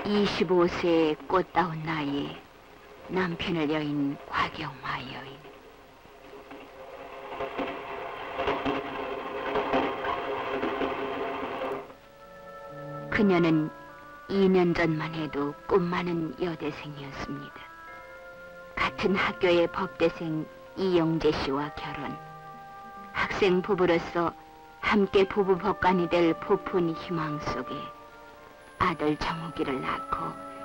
25세의 꽃다운 나이에 남편을 여인 곽영화 여인. 그녀는 2년 전만 해도 꿈 많은 여대생이었습니다. 같은 학교의 법대생 이영재 씨와 결혼, 학생 부부로서 함께 부부 법관이 될 부푼 희망 속에 아들 정욱이를 낳고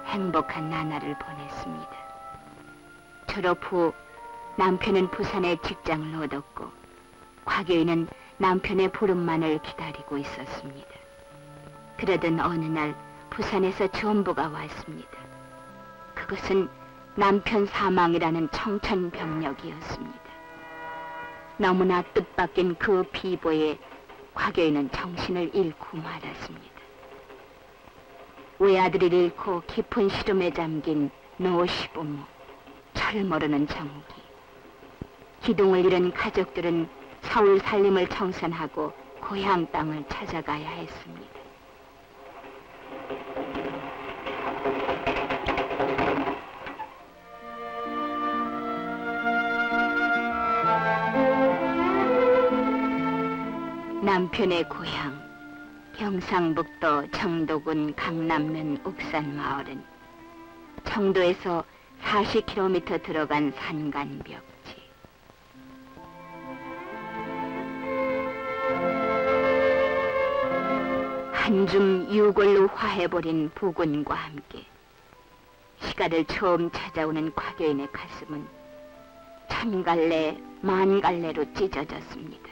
행복한 나날을 보냈습니다. 졸업 후 남편은 부산에 직장을 얻었고 곽여인은 남편의 부름만을 기다리고 있었습니다. 그러던 어느 날 부산에서 전보가 왔습니다. 그것은 남편 사망이라는 청천벽력이었습니다. 너무나 뜻밖인 그 비보에 곽여인은 정신을 잃고 말았습니다. 외아들을 잃고 깊은 시름에 잠긴 노시부모, 철 모르는 정욱이, 기둥을 잃은 가족들은 서울 살림을 청산하고 고향 땅을 찾아가야 했습니다. 남편의 고향 경상북도 청도군 강남면 옥산마을은 청도에서 40km 들어간 산간벽지. 한줌 유골로 화해버린 부군과 함께 시가를 처음 찾아오는 곽여인의 가슴은 천갈래 만갈래로 찢어졌습니다.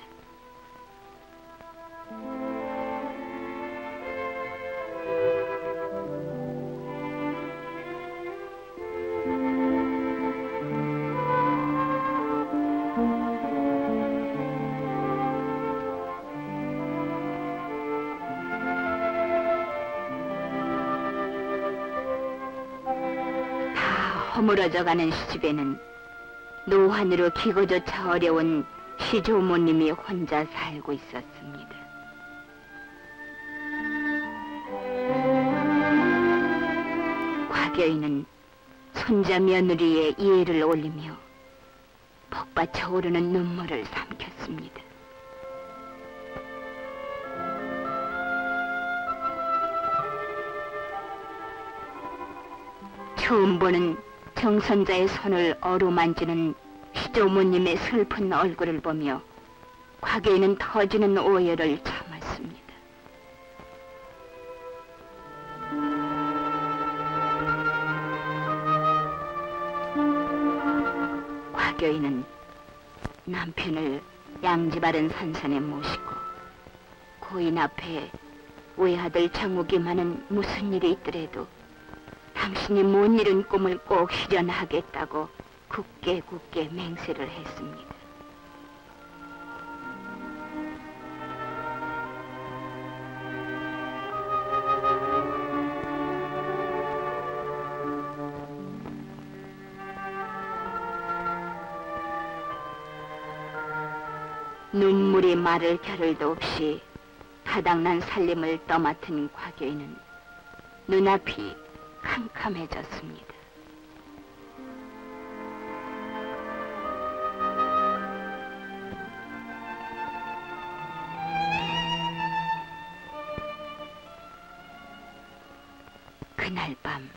허물어져가는 시집에는 노환으로 기고조차 어려운 시조모님이 혼자 살고 있었습니다. 곽여인은 손자 며느리의 이해를 올리며 복받쳐 오르는 눈물을 삼켰습니다. 처음 보는 정선자의 손을 어루만지는 시조모님의 슬픈 얼굴을 보며 곽여인은 터지는 오열을 참았습니다. 곽여인은 남편을 양지바른 산산에 모시고 고인 앞에 외아들 정욱이만은 무슨 일이 있더라도 당신이 못 이룬 꿈을 꼭 실현하겠다고 굳게 맹세를 했습니다. 눈물이 마를 겨를도 없이 타당난 살림을 떠맡은 곽여인은 눈앞이 캄캄해졌습니다. 그날 밤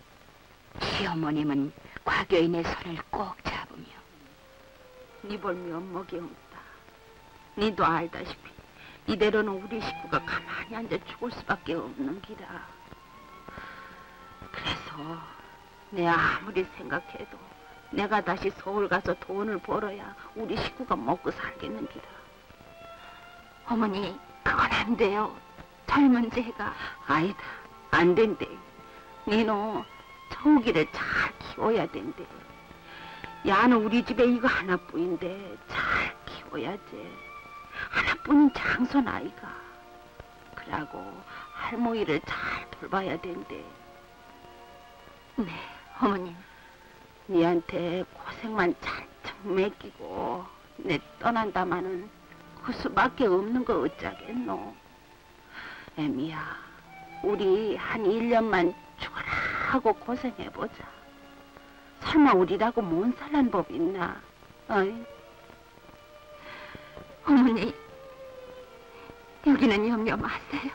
시어머님은 곽여인의 손을 꼭 잡으며 네 볼미 엄먹이 없다. 니도 알다시피 이대로는 우리 식구가 가만히 앉아 죽을 수밖에 없는 기라. 그래서 내가 아무리 생각해도 내가 다시 서울 가서 돈을 벌어야 우리 식구가 먹고 살겠는 기라. 어머니, 그건 안 돼요. 젊은 제가. 아니다, 안 된대. 니는 정욱이를 잘 키워야 된대. 야는 우리 집에 이거 하나뿐인데 잘 키워야지. 하나뿐인 장손 아이가. 그러고 할머니를 잘 돌봐야 된대. 네, 어머님. 니한테 고생만 잔뜩 맡기고 내 떠난다마는 그 수밖에 없는 거 어쩌겠노. 애미야, 우리 한 1년만 죽어라 하고 고생해보자. 설마 우리라고 못 살란 법 있나? 어이? 어머니, 여기는 염려 마세요.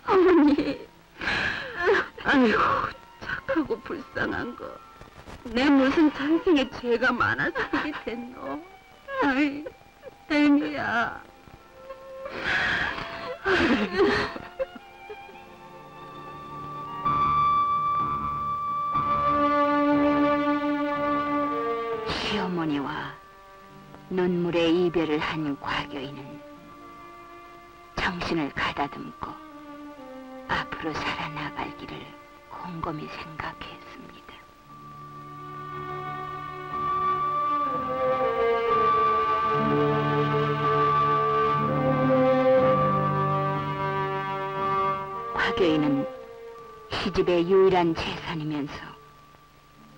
어머니. 아이고, 착하고 불쌍한 거. 내 무슨 전생에 죄가 많아서 이게 됐노? 아이, 델미야. 시어머니와 눈물의 이별을 한 과교인은 정신을 가다듬고 앞으로 살아나갈 길을 곰곰이 생각했습니다. 과교인은 시집의 유일한 재산이면서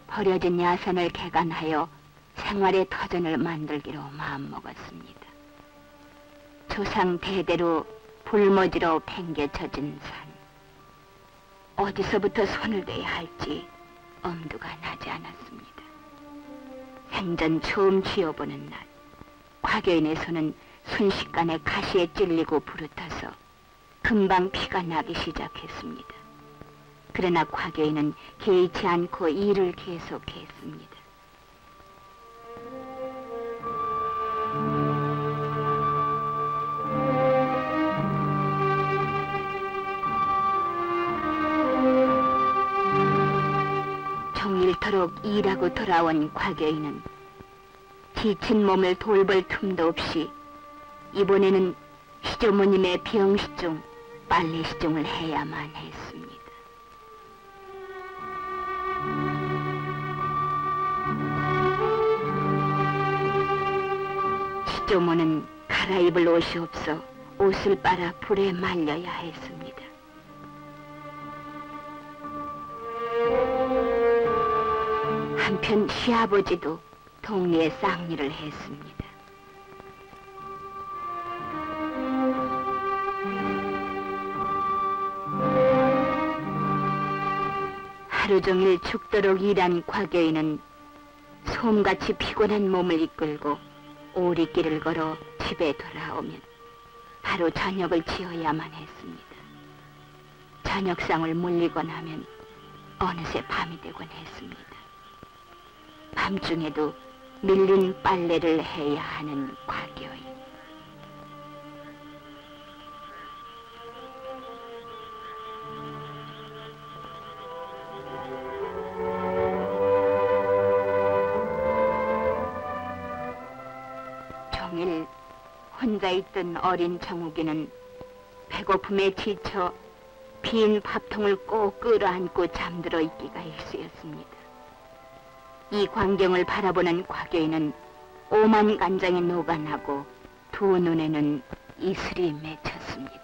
버려진 야산을 개간하여 생활의 터전을 만들기로 마음먹었습니다. 조상 대대로 불모지로 팽개쳐진 산. 어디서부터 손을 대야 할지 엄두가 나지 않았습니다. 생전 처음 쥐어보는 날, 과교인의 손은 순식간에 가시에 찔리고 부르터서 금방 피가 나기 시작했습니다. 그러나 과교인은 개의치 않고 일을 계속했습니다. 종일토록 일하고 돌아온 과교인은 지친 몸을 돌볼 틈도 없이 이번에는 시조모님의 병시중, 빨래시중을 해야만 했습니다. 시조모는 갈아입을 옷이 없어 옷을 빨아 불에 말려야 했습니다. 한편 시아버지도 동리에 쌍일을 했습니다. 하루 종일 죽도록 일한 과교인은 솜같이 피곤한 몸을 이끌고 오리길을 걸어 집에 돌아오면 바로 저녁을 지어야만 했습니다. 저녁상을 물리고 나면 어느새 밤이 되곤 했습니다. 밤중에도 밀린 빨래를 해야 하는 과교인. 종일 혼자 있던 어린 정욱이는 배고픔에 지쳐 빈 밥통을 꼭 끌어안고 잠들어 있기가 일쑤였습니다. 이 광경을 바라보는 과교인은 오만 간장이 녹아나고 두 눈에는 이슬이 맺혔습니다.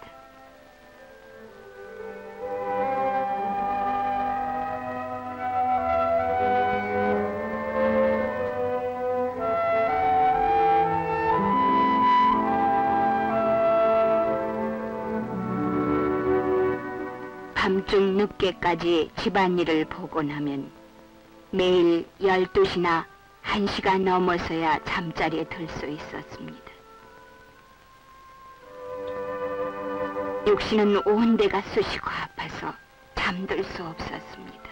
밤중 늦게까지 집안일을 보고 나면 매일 12시나 1시가 넘어서야 잠자리에 들 수 있었습니다. 육신은 온 데가 쑤시고 아파서 잠들 수 없었습니다.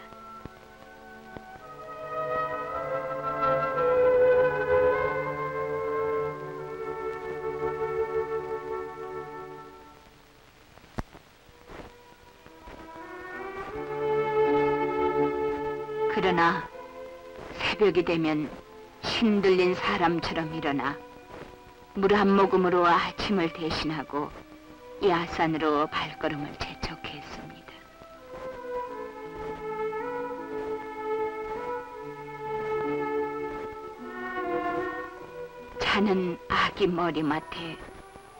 그러나 새벽이 되면 신들린 사람처럼 일어나 물 한 모금으로 아침을 대신하고 야산으로 발걸음을 재촉했습니다. 자는 아기 머리맡에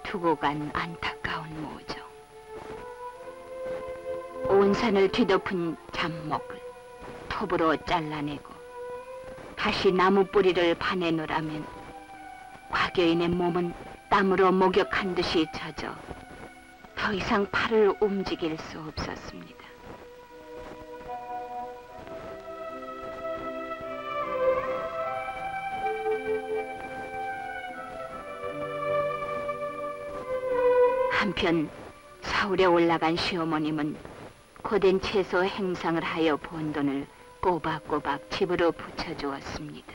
두고 간 안타까운 모정. 온 산을 뒤덮은 잡목을 톱으로 잘라내고 다시 나무 뿌리를 파내놓으라면 과교인의 몸은 땀으로 목욕한 듯이 젖어 더 이상 팔을 움직일 수 없었습니다. 한편 서울에 올라간 시어머님은 고된 채소 행상을 하여 번 돈을 꼬박꼬박 집으로 붙여주었습니다.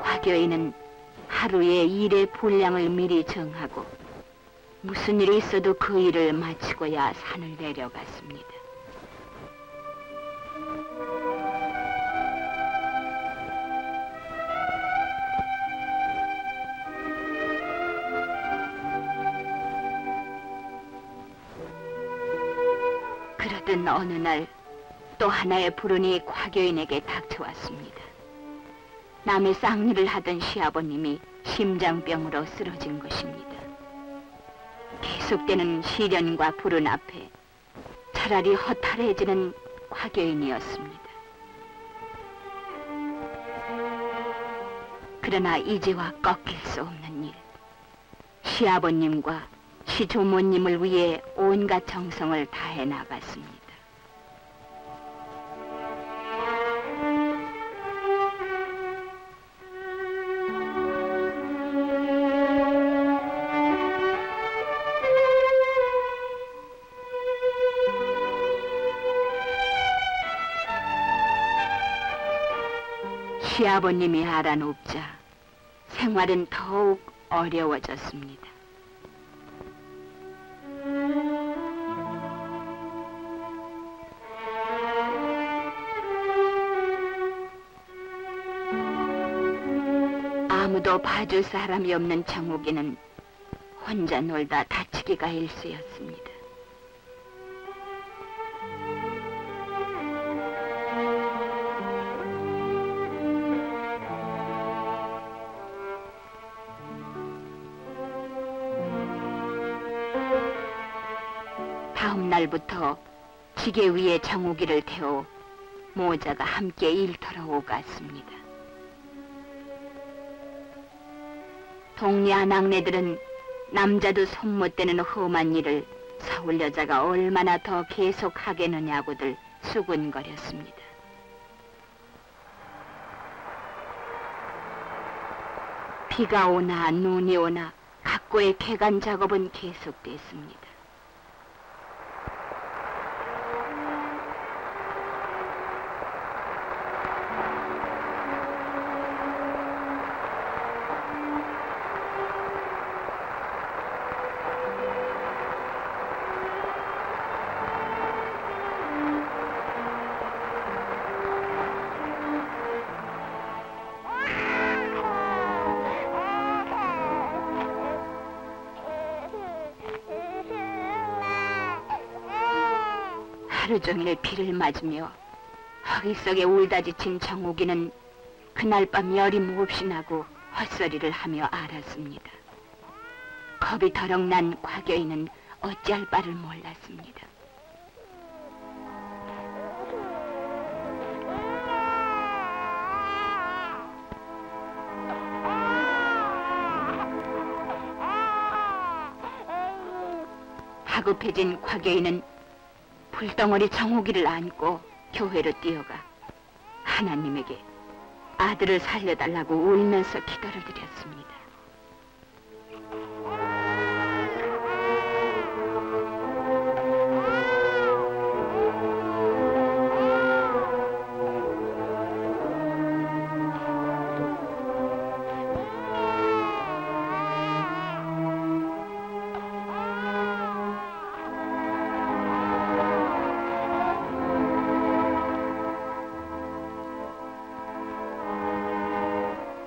곽여인은 하루에 일의 분량을 미리 정하고 무슨 일이 있어도 그 일을 마치고야 산을 내려갔습니다. 그러던 어느 날 또 하나의 불운이 곽여인에게 닥쳐왔습니다. 남의 쌍일을 하던 시아버님이 심장병으로 쓰러진 것입니다. 계속되는 시련과 불운 앞에 차라리 허탈해지는 곽여인이었습니다. 그러나 이제와 꺾일 수 없는 일, 시아버님과 시조모님을 위해 온갖 정성을 다해 나갔습니다. 시아버님이 알아눕자 생활은 더욱 어려워졌습니다. 아무도 봐줄 사람이 없는 정욱이는 혼자 놀다 다치기가 일쑤였습니다. 다음 날부터 지게 위에 정욱이를 태워 모자가 함께 일터로 오갔습니다. 동네 아낙네들은 남자도 손 못 대는 험한 일을 서울 여자가 얼마나 더 계속하겠느냐고들 수군거렸습니다. 비가 오나 눈이 오나 각고의 개간 작업은 계속됐습니다. 하루 종일 비를 맞으며 허기 속에 울다 지친 정욱이는 그날 밤 열이 몹시 나고 헛소리를 하며 앓았습니다. 겁이 더럭 난 곽여인은 어찌할 바를 몰랐습니다. 다급해진 곽여인은 불덩어리 정욱이를 안고 교회로 뛰어가 하나님에게 아들을 살려달라고 울면서 기도를 드렸습니다.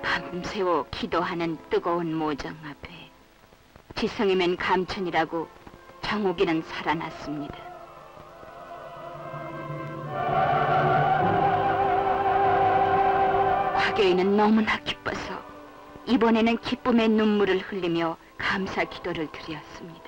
밤새워 기도하는 뜨거운 모정 앞에 지성이면 감천이라고 정욱이는 살아났습니다. 곽여인은 너무나 기뻐서 이번에는 기쁨의 눈물을 흘리며 감사 기도를 드렸습니다.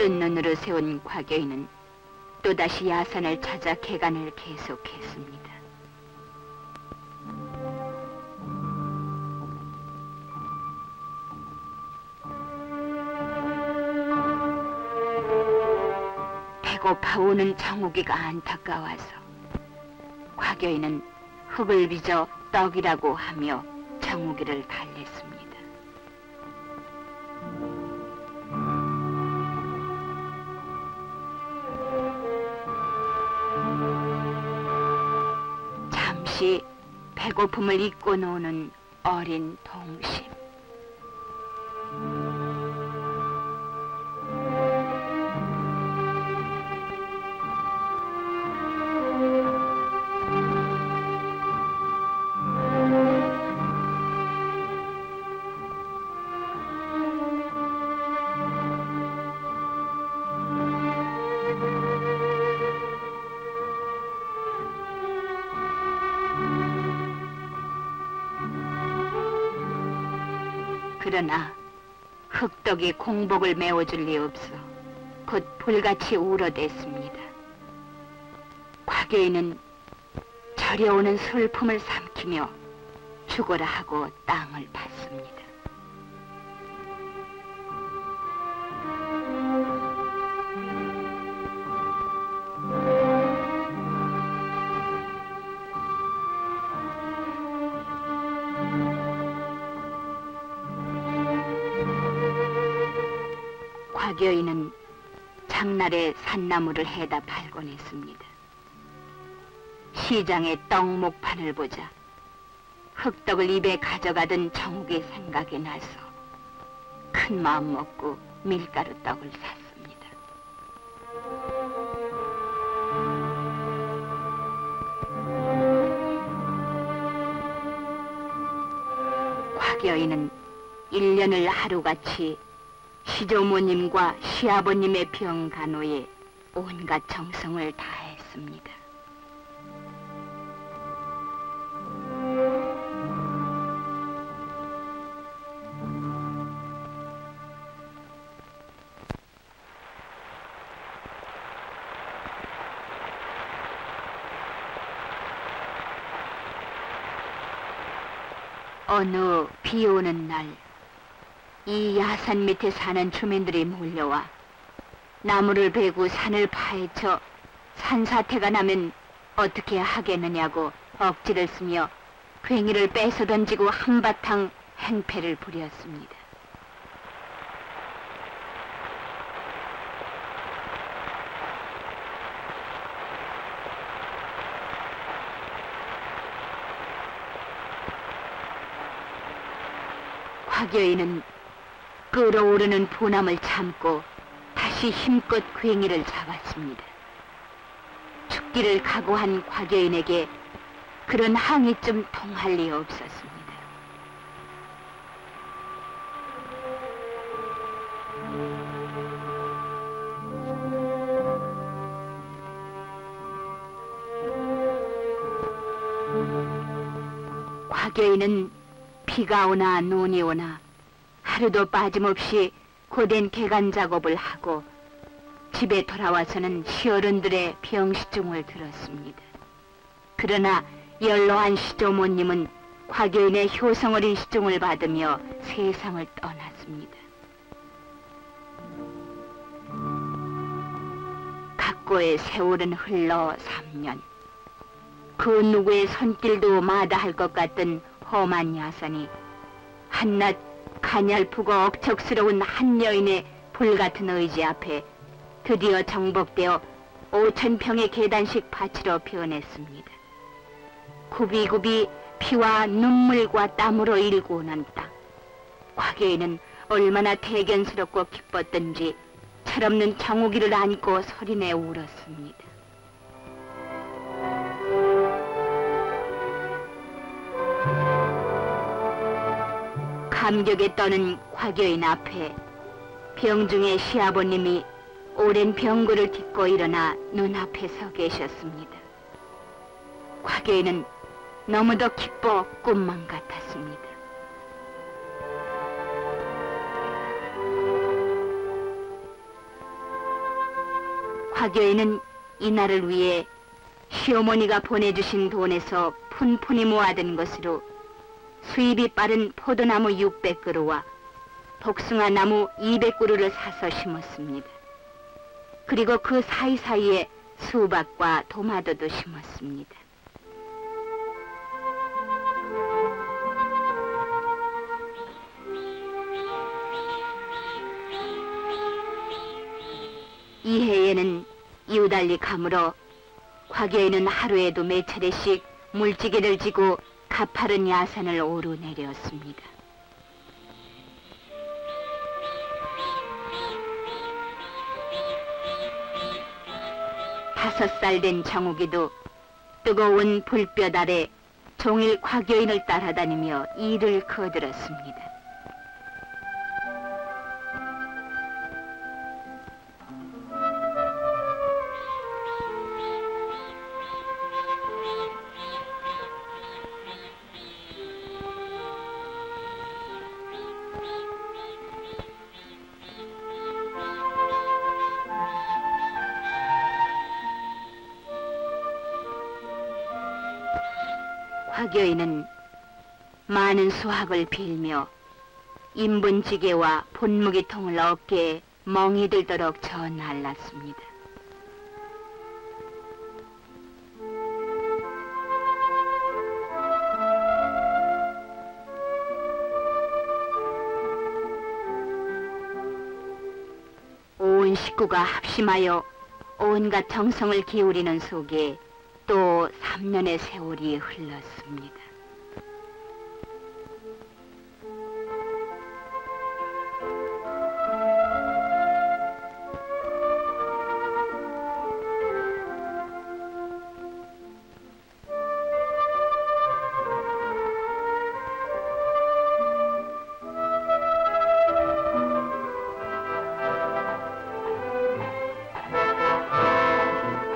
뜬 눈으로 세운 곽여인은 또다시 야산을 찾아 개간을 계속했습니다. 배고파 우는 정욱이가 안타까워서 곽여인은 흙을 빚어 떡이라고 하며 정욱이를 달랬습니다. 잠시 배고픔을 잊고 노는 어린 동심. 그러나 흑덕이 공복을 메워줄 리 없어 곧 불같이 울어댔습니다. 곽여인은 저려오는 슬픔을 삼키며 죽어라 하고 땅을 팠습니다. 곽여인은 장날에 산나무를 해다 팔곤 했습니다. 시장에 떡목판을 보자 흑떡을 입에 가져가던 정욱의 생각이 나서 큰 마음 먹고 밀가루 떡을 샀습니다. 곽여인은 1년을 하루같이 시조모님과 시아버님의 병간호에 온갖 정성을 다했습니다. 어느 비 오는 날 이 야산 밑에 사는 주민들이 몰려와 나무를 베고 산을 파헤쳐 산사태가 나면 어떻게 하겠느냐고 억지를 쓰며 괭이를 뺏어 던지고 한바탕 행패를 부렸습니다. 곽여인은 끓어오르는 분함을 참고 다시 힘껏 괭이를 잡았습니다. 죽기를 각오한 곽여인에게 그런 항의쯤 통할 리 없었습니다. 곽여인은 비가 오나 눈이 오나 하루도 빠짐없이 고된 개간 작업을 하고 집에 돌아와서는 시어른들의 병시중을 들었습니다. 그러나 연로한 시조모님은 곽여인의 효성어린 시중을 받으며 세상을 떠났습니다. 각고의 세월은 흘러 3년. 그 누구의 손길도 마다할 것 같던 험한 야산이 한낮 가냘프고 억척스러운 한 여인의 불같은 의지 앞에 드디어 정복되어 5,000평의 계단식 밭으로 변했습니다. 굽이굽이 피와 눈물과 땀으로 일고 난 땅. 곽여인은 얼마나 대견스럽고 기뻤던지 철없는 정욱이를 안고 소리내 울었습니다. 감격에 떠는 곽여인 앞에 병중의 시아버님이 오랜 병고를 딛고 일어나 눈앞에 서 계셨습니다. 곽여인은 너무도 기뻐 꿈만 같았습니다. 화교인은 이날을 위해 시어머니가 보내주신 돈에서 푼푼히 모아둔 것으로 수입이 빠른 포도나무 600그루와 복숭아나무 200그루를 사서 심었습니다. 그리고 그 사이사이에 수박과 도마도도 심었습니다. 이 해에는 이웃달리 가물어 화교인은 하루에도 몇 차례씩 물지개를 지고 가파른 야산을 오르내렸습니다. 5살 된 정욱이도 뜨거운 불볕 아래 종일 화교인을 따라다니며 일을 거들었습니다. 화교인은 많은 수확을 빌며 인분지게와 본무기통을 어깨에 멍이 들도록 저 날랐습니다. 온 식구가 합심하여 온갖 정성을 기울이는 속에 또 3년의 세월이 흘렀습니다.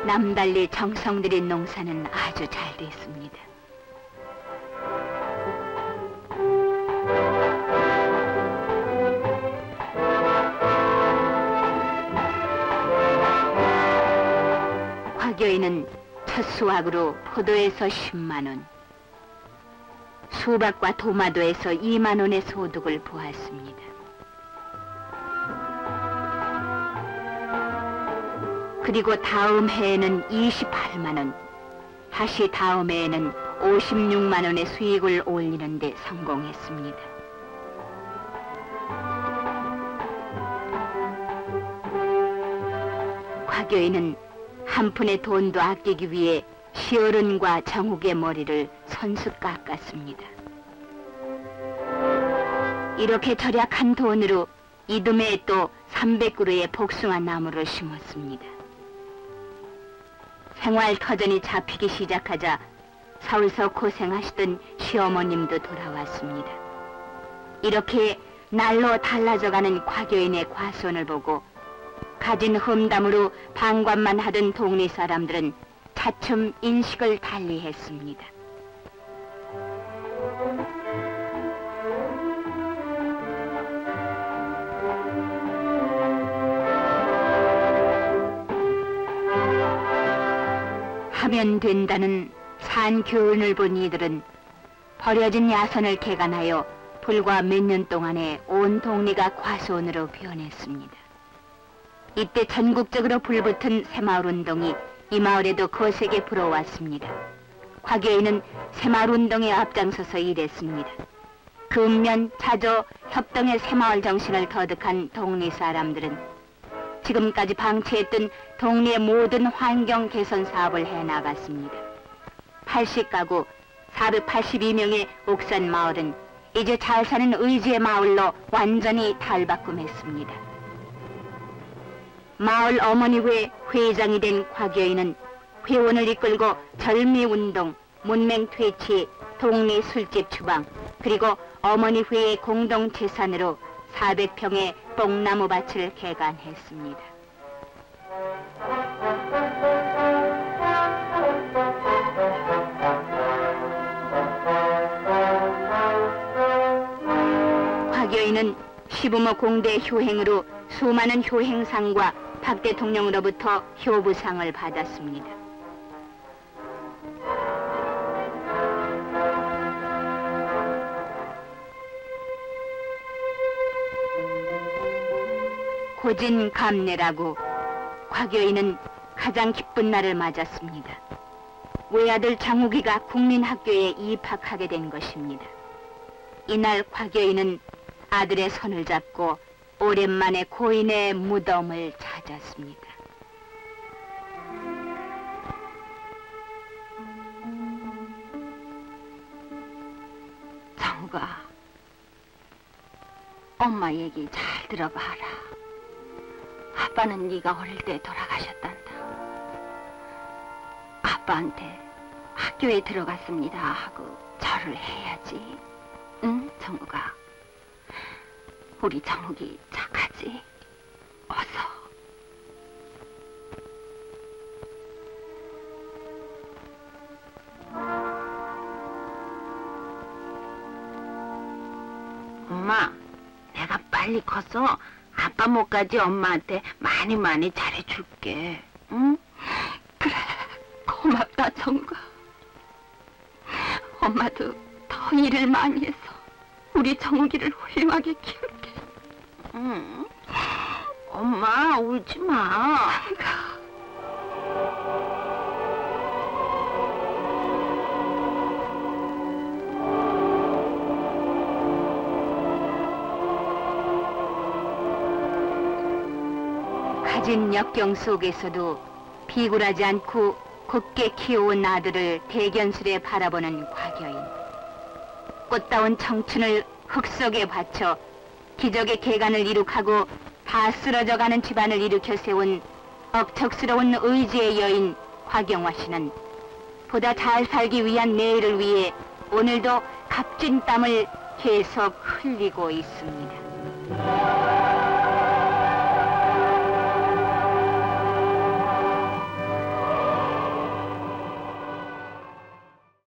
남달리 정성 들인 농사는 아주 잘 됐습니다. 화교인은 첫 수확으로 포도에서 10만원, 수박과 도마도에서 2만원의 소득을 보았습니다. 그리고 다음 해에는 28만원, 다시 다음 해에는 56만원의 수익을 올리는 데 성공했습니다. 화교인은 한 푼의 돈도 아끼기 위해 시어른과 정욱의 머리를 손수 깎았습니다. 이렇게 절약한 돈으로 이듬해에 또 300그루의 복숭아 나무를 심었습니다. 생활 터전이 잡히기 시작하자 서울서 고생하시던 시어머님도 돌아왔습니다. 이렇게 날로 달라져가는 화교인의 과손을 보고 가진 험담으로 방관만 하던 동네 사람들은 차츰 인식을 달리했습니다. 하면 된다는 산 교훈을 본 이들은 버려진 야선을 개간하여 불과 몇 년 동안에 온 동네가 과수원으로 변했습니다. 이때 전국적으로 불붙은 새마을운동이 이 마을에도 거세게 불어왔습니다. 화교인은 새마을운동에 앞장서서 일했습니다. 근면, 자조, 협동의 새마을 정신을 터득한 동네 사람들은 지금까지 방치했던 동네 모든 환경 개선 사업을 해나갔습니다. 80가구 482명의 옥산 마을은 이제 잘 사는 의지의 마을로 완전히 탈바꿈했습니다. 마을 어머니회 회장이 된 화교인은 회원을 이끌고 절미운동, 문맹퇴치, 동네 술집 주방, 그리고 어머니회의 공동재산으로 400평의 뽕나무밭을 개간했습니다. 화교인은 시부모 공대 효행으로 수많은 효행상과 박 대통령으로부터 효부상을 받았습니다. 고진감래라고 곽여인은 가장 기쁜 날을 맞았습니다. 외아들 장욱이가 국민학교에 입학하게 된 것입니다. 이날 곽여인은 아들의 손을 잡고 오랜만에 고인의 무덤을 찾았습니다. 장욱아, 엄마 얘기 잘 들어봐라. 아빠는 네가 어릴 때 돌아가셨단다. 아빠한테 학교에 들어갔습니다 하고 절을 해야지. 응, 정욱아? 우리 정욱이 착하지? 어서. 엄마, 내가 빨리 커서 아빠 목까지 엄마한테 많이 잘해줄게. 응? 그래, 고맙다, 정욱아. 엄마도 더 일을 많이 해서 우리 정욱이를 훌륭하게 키울게. 응? 엄마, 울지 마. 가진 역경 속에서도 비굴하지 않고 곱게 키워온 아들을 대견스레 바라보는 곽여인. 꽃다운 청춘을 흙 속에 바쳐 기적의 개간을 이룩하고 다 쓰러져가는 집안을 일으켜 세운 억척스러운 의지의 여인 곽영화 씨는 보다 잘 살기 위한 내일을 위해 오늘도 값진 땀을 계속 흘리고 있습니다.